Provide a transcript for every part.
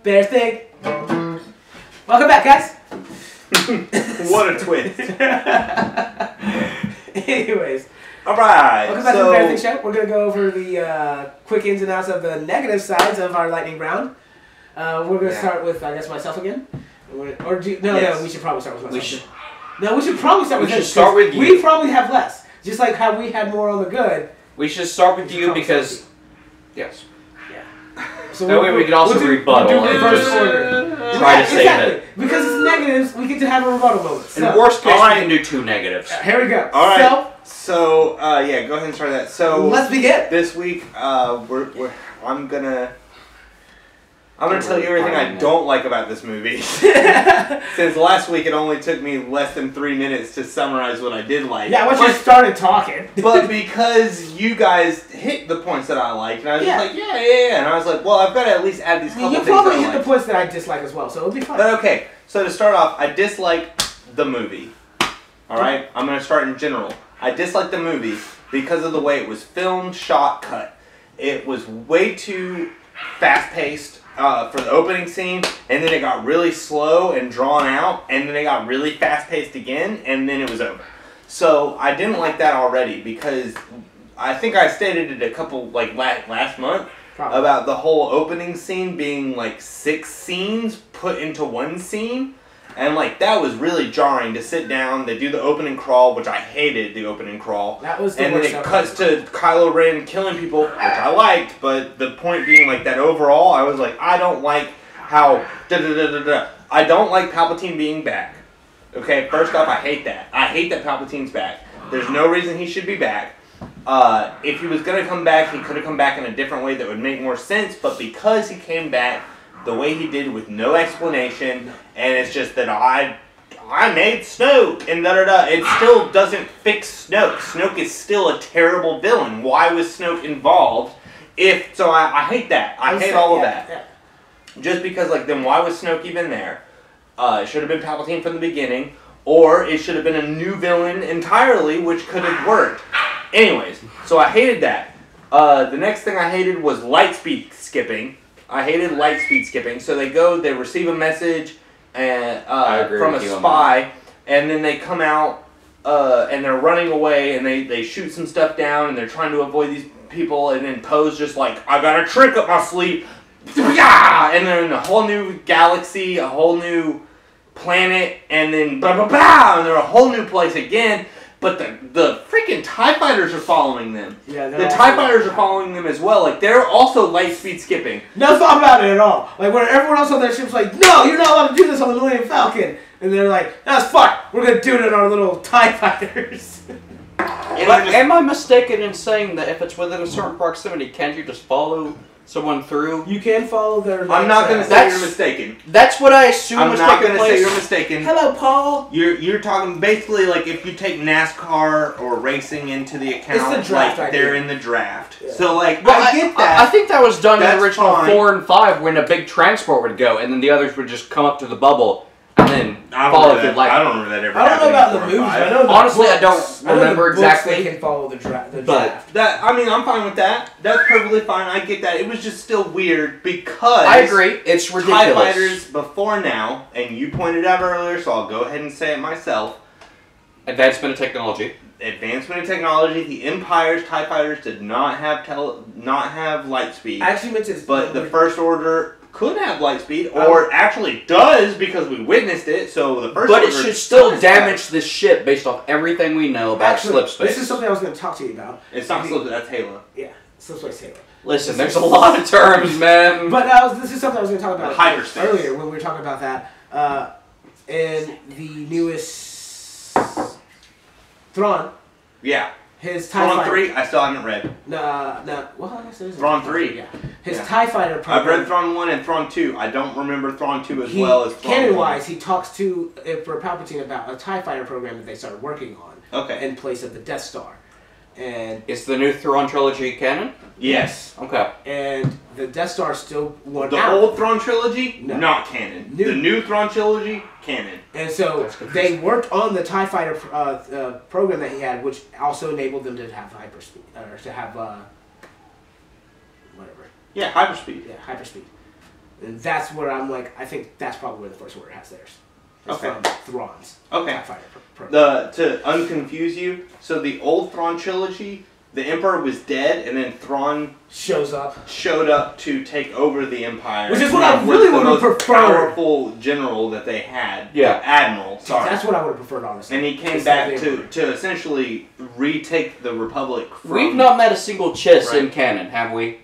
Bear thing. Welcome back, guys. What a twist. Anyways. Alright. Welcome back to the Bear Thing Show. We're going to go over the quick ins and outs of the negative sides of our lightning round. We're going to start with, I guess, myself again. No, we should probably start with myself. We should probably start with him. Start with you. We probably have less. Just like how we had more on the good. We should start with you because... Yes. So that way we can also rebuttal. We'll do reverse order. Try to save it. Because it's negatives, we get to have a rebuttal moment. So. In worst case, we can do 2 negatives. Here we go. All right. So, yeah, go ahead and start that. So let's begin. This week, I'm gonna tell you everything I don't like about this movie. Since last week, it only took me less than 3 minutes to summarize what I did like. Yeah, once you started talking. But because you guys hit the points that I liked, and I was just like, yeah, and I was like, well, I've got to at least add these couple things. You probably hit the points that I dislike as well, so it'll be fine. But okay, so to start off, I dislike the movie. All right, I'm gonna start in general. I dislike the movie because of the way it was filmed, shot, cut. It was way too fast-paced. For the opening scene, and then it got really slow and drawn out, and then it got really fast-paced again, and then it was over. So I didn't like that already because I think I stated it a couple, like last month, about the whole opening scene being like 6 scenes put into one scene, and like that was really jarring to sit down. They do the opening crawl, which I hated the opening crawl. That was the and worst. then it cuts to Kylo Ren killing people, which I liked, but the point being like that overall, I was like, I don't like how I don't like Palpatine being back. Okay, first off, I hate that. I hate that Palpatine's back. There's no reason he should be back. If he was gonna come back, he could have come back in a different way that would make more sense, but because he came back the way he did with no explanation, and it's just that I made Snoke, and it still doesn't fix Snoke. Snoke is still a terrible villain. Why was Snoke involved? I hate that. I hate all of that. Yeah. Just because, like, then why was Snoke even there? It should have been Palpatine from the beginning, or it should have been a new villain entirely, which could have worked. Anyways, so I hated that. The next thing I hated was lightspeed skipping. I hated lightspeed skipping. So they receive a message from a spy, and then they come out and they're running away, and they shoot some stuff down, and they're trying to avoid these people, and then Poe's just like, I got a trick up my sleeve, and they're in a whole new galaxy, a whole new planet, and then blah blah blah, and they're a whole new place again. But the freaking TIE Fighters are following them. Yeah, the TIE Fighters are following them as well. Like, they're also light speed skipping. No thought about it at all. Like, when everyone else on that ship's like, no, you're not allowed to do this on the Millennium Falcon. And they're like, that's fine. We're going to do it in our little TIE Fighters. Am I mistaken in saying that if it's within a certain proximity, can't you just follow someone through? You can follow their... I'm not going to say you're mistaken. That's what I assume was taking place. I'm not going to say you're mistaken. Hello, Paul. You're talking basically like if you take NASCAR or racing into the account, it's the draft like they're in the draft. Yeah. So like, I get that. I think that was done in the original fine. 4 and 5 when a big transport would go, and then the others would just come up to the bubble and then follow through. I don't remember that ever. I don't know about the movies. I know honestly, I don't remember exactly. They can follow the draft. But I'm fine with that. That's perfectly fine. I get that. It was just still weird because I agree. It's ridiculous. TIE Fighters before now, and you pointed out earlier, so I'll go ahead and say it myself. Advancement of technology. Advancement of technology. The Empire's TIE Fighters did not have light speed. Actually, meant to. But the First Order could have light speed, or actually does because we witnessed it. So the First Order. But it should still damage this ship based off everything we know about slip space. This is something I was going to talk to you about. It's not slip. That's Halo. Yeah, slip space Halo. Listen, there's a lot of terms, man. But this is something I was going to talk about hyperspace earlier when we were talking about that. In the newest Thrawn. Yeah. His TIE Thrawn Fighter. 3, I still haven't read. No. Well, I guess it is. Thrawn 3. Yeah. His TIE Fighter program. I've read Thrawn 1 and Thrawn 2. I don't remember Thrawn 2 as well as Thrawn 1. Canon-wise, he talks to for Palpatine about a TIE Fighter program that they started working on. Okay. In place of the Death Star. And is the new Thrawn trilogy canon? Yes. Okay. And the Death Star still won The out. old Thrawn trilogy, not canon. The new Thrawn trilogy, canon. And so they worked on the TIE Fighter program that he had, which also enabled them to have hyperspeed, or to have whatever. Yeah, hyperspeed. Yeah, hyperspeed. And that's where I'm like, I think that's probably where the first order has theirs. It's Okay. from Thrawn's. Okay. Program. To unconfuse you, so the old Thrawn trilogy, the Emperor was dead, and then Thrawn showed up to take over the Empire. Which is what I really would have preferred. Powerful general that they had. Yeah. Admiral. Sorry. That's what I would have preferred, honestly. And he came back to essentially retake the Republic from... We've not met a single Chiss in canon, have we?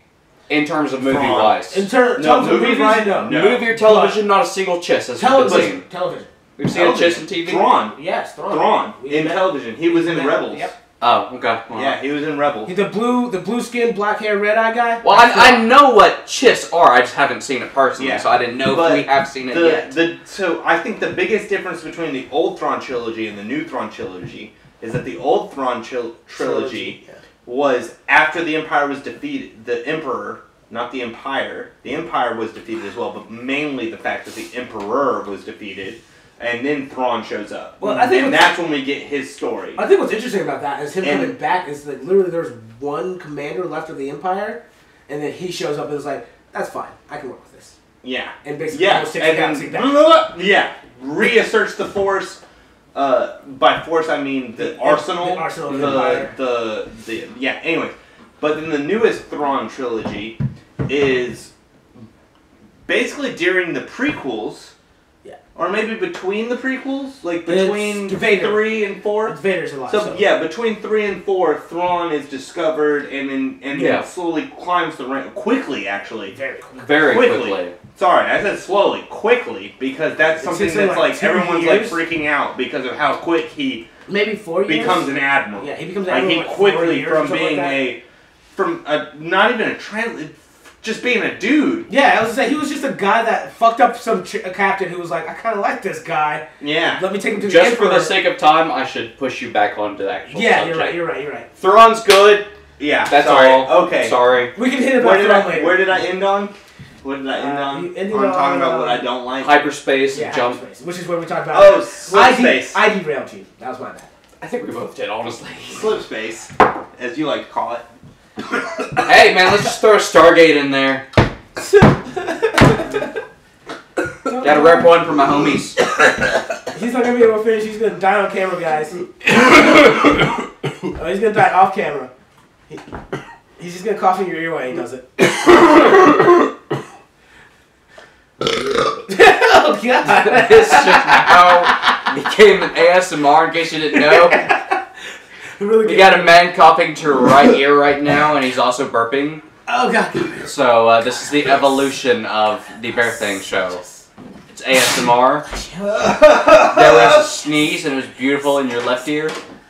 In terms of movie-wise. In terms of movies-wise, no. Movie or television, not a single Chiss has been seen. Television. We've seen a Chiss in TV? Thrawn. Yes, Thrawn. Thrawn. In television. He was in Rebels. Yep. Oh, okay. Well, yeah, he was in Rebels. He's the blue skin, black hair, red eye guy. Well, I know what Chiss are. I just haven't seen it personally, so I didn't know if we have seen it yet. So I think the biggest difference between the old Thrawn trilogy and the new Thrawn trilogy is that the old Thrawn trilogy was after the Empire was defeated. The Emperor, not the Empire. The Empire was defeated as well, but mainly the fact that the Emperor was defeated. And then Thrawn shows up. Well, I think that's when we get his story. I think what's interesting about that is him coming back is that literally there's one commander left of the Empire, and then he shows up and is like, that's fine, I can work with this. Yeah. And basically takes the galaxy back. Yeah. Reasserts the Force. By Force, I mean the arsenal. The arsenal of the Empire. Yeah, anyways. But then the newest Thrawn trilogy is basically during the prequels. Or maybe between the prequels, like between 3 and 4. It's Vader's a lot. So yeah, between 3 and 4, Thrawn is discovered and then slowly climbs the rank quickly. Actually, very quickly. Sorry, I said slowly, quickly, because that's something that's like everyone's like freaking out because of how quick he maybe 4 years becomes an admiral. Yeah, he becomes an admiral. Like he quickly from being not even a just being a dude. Yeah, I was gonna say, he was just a guy that fucked up some a captain who was like, I kind of like this guy. Yeah. Let me take him to the Just Emperor. for the sake of time, I should push you back onto the actual subject. You're right. Thrawn's good. Yeah, that's all. Okay. Sorry. We can hit it about Thrawn later. Where did I end on? What did I end on? I'm talking about what I don't like. Hyperspace and jump. Hyperspace, which is where we talked about. Oh, slip space. I derailed you. That was my bad. I think we both did, honestly. Slip space, as you like to call it. Hey, man, let's just throw a Stargate in there. Gotta rep one for my homies. He's not gonna be able to finish. He's gonna die on camera, guys. He's gonna die off camera. He's just gonna cough in your ear while he does it. Oh God! This just now became an ASMR. In case you didn't know, we got a man coughing to her right ear right now, and he's also burping. Oh God! So this is the evolution of the Bear Thing show. It's ASMR. There was a sneeze and it was beautiful in your left ear.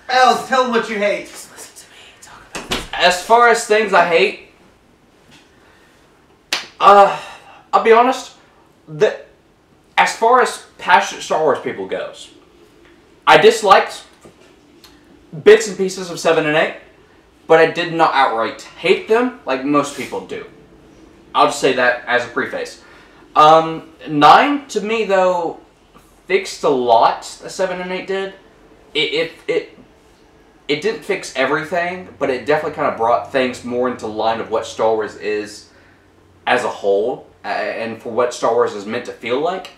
Els, tell them what you hate. Just listen to me. Talk about this. As far as things I hate, I'll be honest. As far as passionate Star Wars people goes, I disliked bits and pieces of 7 and 8. But I did not outright hate them like most people do. I'll just say that as a preface. 9, to me, though, fixed a lot that 7 and 8 did. It didn't fix everything, but it definitely kind of brought things more into line of what Star Wars is as a whole, and for what Star Wars is meant to feel like.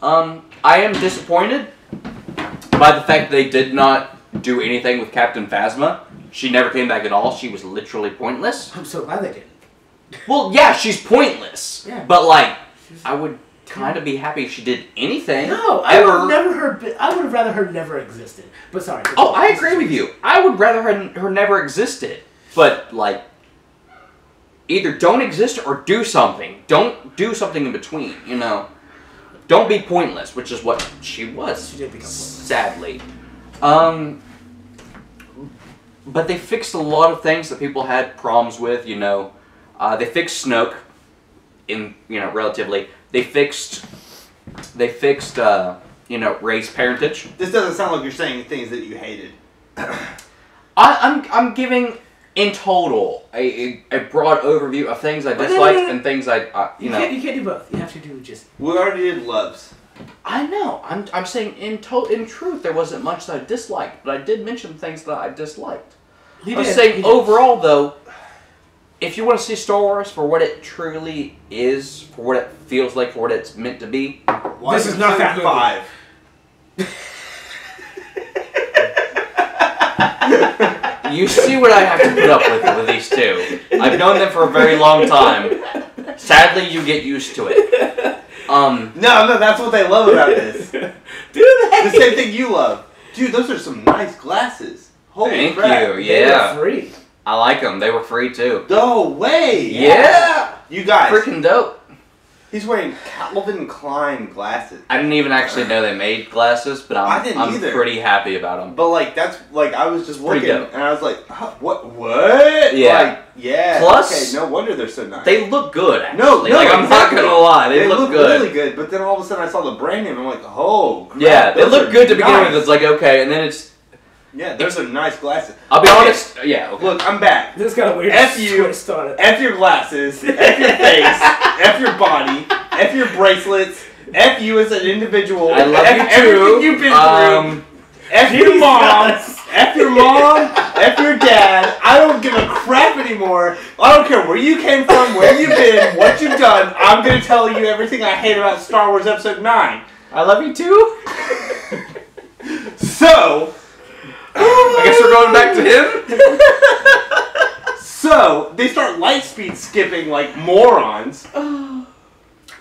I am disappointed by the fact they did not do anything with Captain Phasma. She never came back at all. She was literally pointless. I'm so glad they didn't. Well, yeah, she's pointless. Yeah. But, like, I would kind of be happy if she did anything. No, I would have rather her never existed. But sorry. Oh, I agree with you. I would rather her never existed. But, like, either don't exist or do something. Don't do something in between, you know. Don't be pointless, which is what she was. She did become pointless. Sadly. But they fixed a lot of things that people had problems with, you know. They fixed Snoke, relatively. They fixed, you know, Rey's parentage. This doesn't sound like you're saying things that you hated. I'm giving, in total, a broad overview of things I disliked and things you know. You can't do both. You have to do just... We already did loves. I know. I'm saying in truth there wasn't much that I disliked, but I did mention things that I disliked. I was saying overall though, if you want to see Star Wars for what it truly is, for what it feels like, for what it's meant to be, this is not that 5. You see what I have to put up with these two. I've known them for a very long time. Sadly, you get used to it. No, that's what they love about this. Do they? The same thing you love. Dude, those are some nice glasses. Holy crap. Thank you, yeah. They were free. I like them. They were free, too. No way! Yeah! You guys. Freaking dope. He's wearing Calvin Klein glasses. I didn't even actually know they made glasses, but I'm either. pretty happy about them. But, like, that's, like, I was just looking, dope. and I was like, huh, what? Yeah. Like, yeah. Plus, okay, no wonder they're so nice. They look good, actually. No, like, I'm not gonna lie. They look good. really good, but then all of a sudden I saw the brand name, and I'm like, oh, crap, Yeah, they those look are good to begin nice. with. It's like, okay, and then it's... Yeah, those are nice glasses. I'll be honest. Yeah, okay. Look, I'm back. This got a weird F you, started. F your glasses, F your face, F your body, F your bracelets, F you as an individual, I love F you too. everything you've been through, F your mom, F your mom, F your dad. I don't give a crap anymore. I don't care where you came from, where you've been, what you've done. I'm going to tell you everything I hate about Star Wars Episode 9. I love you too. So... I guess we're going back to him. So, they start light speed skipping like morons. I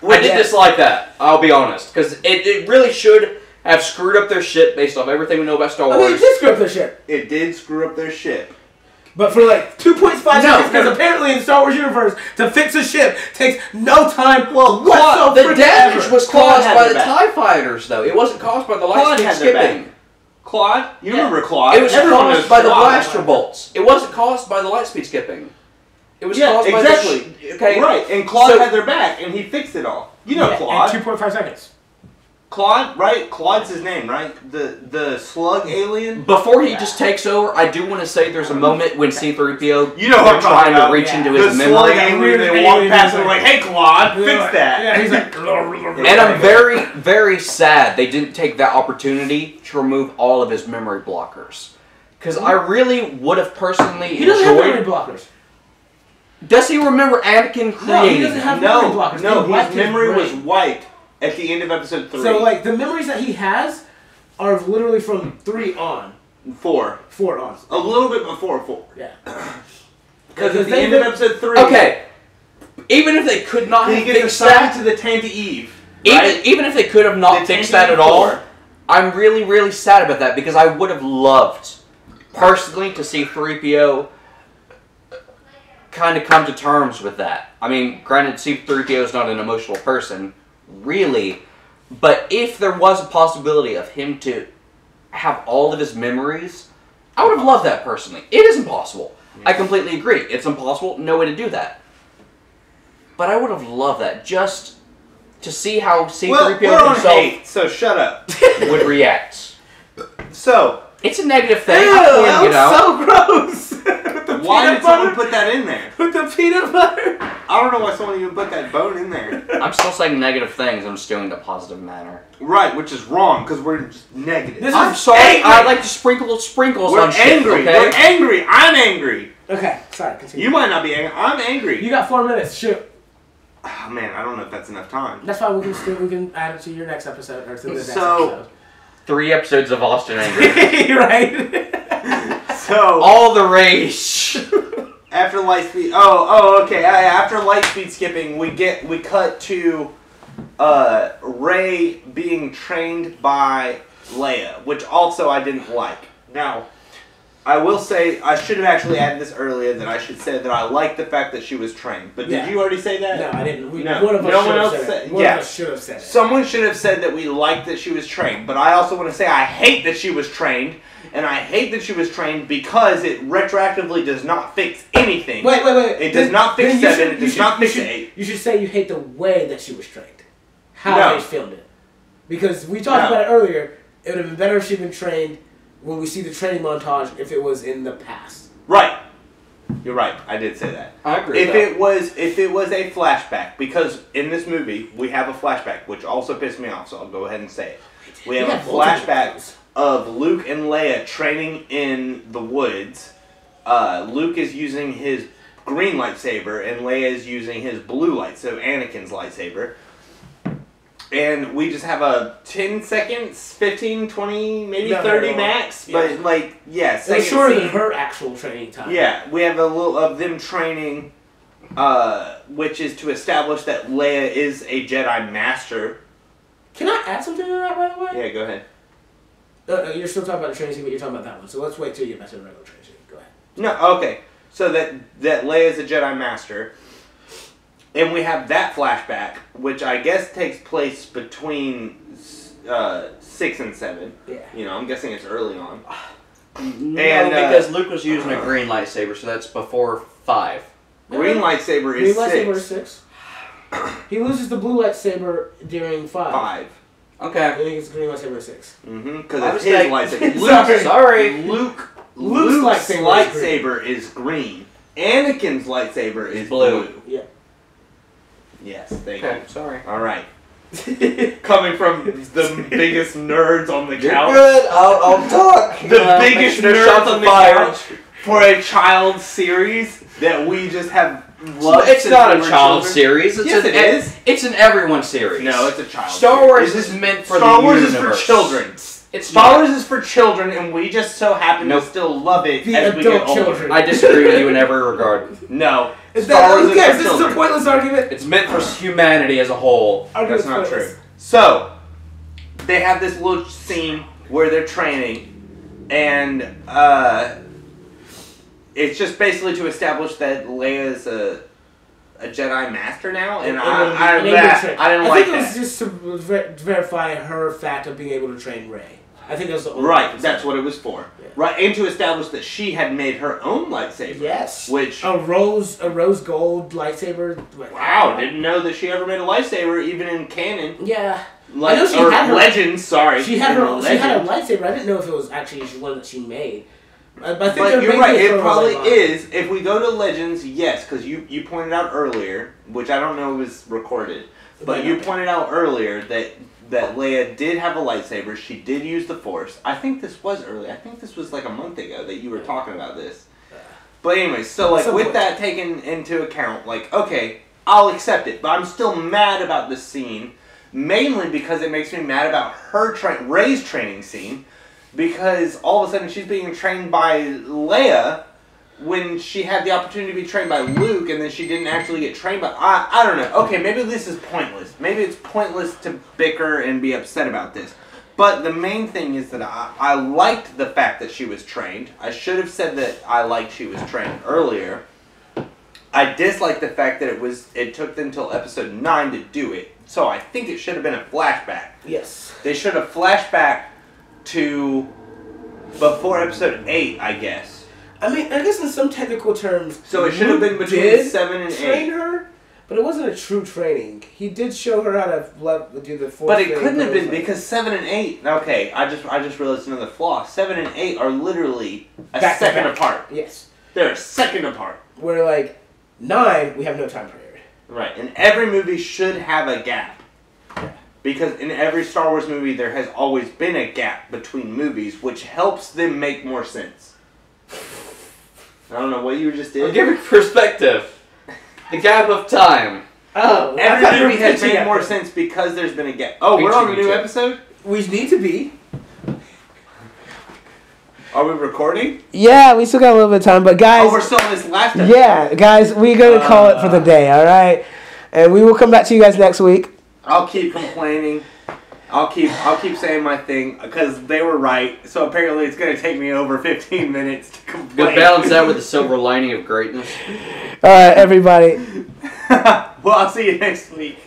did dislike that, I'll be honest. Because it really should have screwed up their ship based off everything we know about Star Wars. I mean, it did screw up their ship. It did screw up their ship. But for like 2.5 seconds, because apparently in the Star Wars universe, to fix a ship takes no time whatsoever. The damage was caused by the TIE fighters, though. It wasn't caused by the light speed skipping. Claude? You remember Claude? It was caused by the blaster bolts. It wasn't caused by the light speed skipping. It was caused by exactly. Okay. Right, and Claude had their back, and he fixed it all. You know Claude. In 2.5 seconds. Claude, right? Claude's his name, right? The slug alien? Before he just takes over, I do want to say there's a moment when C-3PO you know what I'm trying to reach into the his memory. Slug alien, they walk past him like, hey Claude, fix that. Yeah, he's like... And I'm very, very sad they didn't take that opportunity to remove all of his memory blockers. Because I really would have personally He doesn't have memory blockers. Does he remember Anakin creating? No, he doesn't have memory blockers. No, his memory was wiped at the end of episode 3. So, like, the memories that he has are literally from 3 on. 4. 4 on. A little bit before 4. Yeah. Because at the end of episode 3... Okay. Even if they could not have fixed that... to the Tanta Eve. Right? Even if they could have not fixed that at all, I'm really, really sad about that because I would have loved, personally, to see 3PO kind of come to terms with that. I mean, granted, C-3PO is not an emotional person, really, but if there was a possibility of him to have all of his memories, I would have loved that personally. It is impossible. Yeah. I completely agree. It's impossible. No way to do that. But I would have loved that just to see how C-3PO himself so shut up. would react. So it's a negative thing. Ew, that was so gross. Why did someone put that in there? With the peanut butter? I don't know why someone even put that bone in there. I'm still saying negative things. I'm just doing it in a positive manner. Right, which is wrong because we're just negative. I'm sorry. Angry. I like to sprinkle sprinkles we're on shit. Angry. Okay? We're angry. I'm angry. Okay, sorry. Continue. You might not be angry. I'm angry. You got 4 minutes. Shoot. Oh, man, I don't know if that's enough time. That's fine. We can add it to your next episode or to the next episode. 3 episodes of Austin Angry. Right. So all the rage. After Lightspeed, okay. After Lightspeed skipping, we cut to Rey being trained by Leia, which also I didn't like. Now, I will say I should have actually added this earlier. That I should say that I like the fact that she was trained. But did you already say that? No, I didn't. No, one of us no one else said. One of us should have said it. Someone should have said that we liked that she was trained. But I also want to say I hate that she was trained. And I hate that she was trained because it retroactively does not fix anything. Wait. It does not fix 7. It does not fix 8. You should say you hate the way that she was trained. How they filmed it. Because we talked about it earlier. It would have been better if she'd been trained when we see the training montage if it was in the past. Right. You're right. I did say that. I agree if it was a flashback, because in this movie we have a flashback, which also pissed me off, so I'll go ahead and say it. We have a flashback of Luke and Leia training in the woods. Luke is using his green lightsaber, and Leia is using his blue lightsaber, Anakin's lightsaber. And we just have a 10 seconds, 15, 20, maybe 30 max. Yeah. But, like, yeah. It's shorter than her actual training time. Yeah, we have a little of them training, which is to establish that Leia is a Jedi Master. Can I add something to that, by the way? Yeah, go ahead. You're still talking about the training scene, but you're talking about that one. So let's wait till you get back to the regular training scene. Go ahead. No, okay. So that Leia is a Jedi Master. And we have that flashback, which I guess takes place between 6 and 7. Yeah. You know, I'm guessing it's early on. No, because Luke was using a green lightsaber, so that's before 5. Green lightsaber is 6. Green lightsaber is 6. He loses the blue lightsaber during 5. 5. Okay. I think it's green lightsaber 6. Mm-hmm, because it's his lightsaber. Sorry. Luke's lightsaber is green. Anakin's lightsaber is blue. Yeah. Yes, thank you. Sorry. All right. Coming from the biggest nerds on the couch. You're good. I'll talk. The biggest nerds on the couch for a child series that we just have loved. It's not a child series. Yes, it is. It's an everyone series. No, it's a child Star Wars is meant for Star the Wars universe. is for children. Star Wars is for children, and we just so happen to still love it as we get older. I disagree with you in every regard. No. Star Wars is for children. This is a pointless argument. It's meant for humanity as a whole. That's not true. So, they have this little scene where they're training, and it's just basically to establish that Leia's a Jedi Master now, and I didn't like that. I think it was just to verify her fact of being able to train Rey. I think that was the only right. That's what it was for. Yeah. Right, and to establish that she had made her own lightsaber. Yes. Which a rose gold lightsaber. Wow, didn't know that she ever made a lightsaber, even in canon. Yeah. Like, I know she had her Legends. Sorry, she had her. She had a lightsaber. I didn't know if it was actually one that she made. But I think you're right. It probably is. If we go to Legends, yes, because you pointed out earlier, which I don't know was recorded, but you pointed out earlier that Leia did have a lightsaber. She did use the Force. I think this was early. I think this was like a month ago that you were talking about this. But anyways, so like with that taken into account, like okay, I'll accept it, but I'm still mad about this scene, mainly because it makes me mad about her Rey's training scene. Because all of a sudden she's being trained by Leia when she had the opportunity to be trained by Luke, and then she didn't actually get trained by... I don't know. Okay, maybe this is pointless. Maybe it's pointless to bicker and be upset about this. But the main thing is that I liked the fact that she was trained. I should have said that I liked she was trained earlier. I dislike the fact that it took them until episode 9 to do it. So I think it should have been a flashback. Yes. They should have flashback to before episode 8, I guess. I mean, I guess in some technical terms... So it should have been between 7 and 8. Train her, but it wasn't a true training. He did show her how to do the Force. But it couldn't have been because 7 and 8... Okay, I just realized another flaw. 7 and 8 are literally a second apart. Yes. They're a second apart. Where, like, 9, we have no time period. Right, and every movie should have a gap. Because in every Star Wars movie, there has always been a gap between movies, which helps them make more sense. I don't know what you just did. I'm giving perspective. The gap of time. Oh, every movie has made more sense because there's been a gap. Oh, we're on a new episode? We need to be. Are we recording? Yeah, we still got a little bit of time, but guys... Oh, we're still on this last episode. Yeah, guys, we're going to call it for the day, all right? And we will come back to you guys next week. I'll keep complaining. I'll keep saying my thing because they were right. So apparently it's going to take me over 15 minutes to complain. Good balance that with the silver lining of greatness. All right, everybody. Well, I'll see you next week.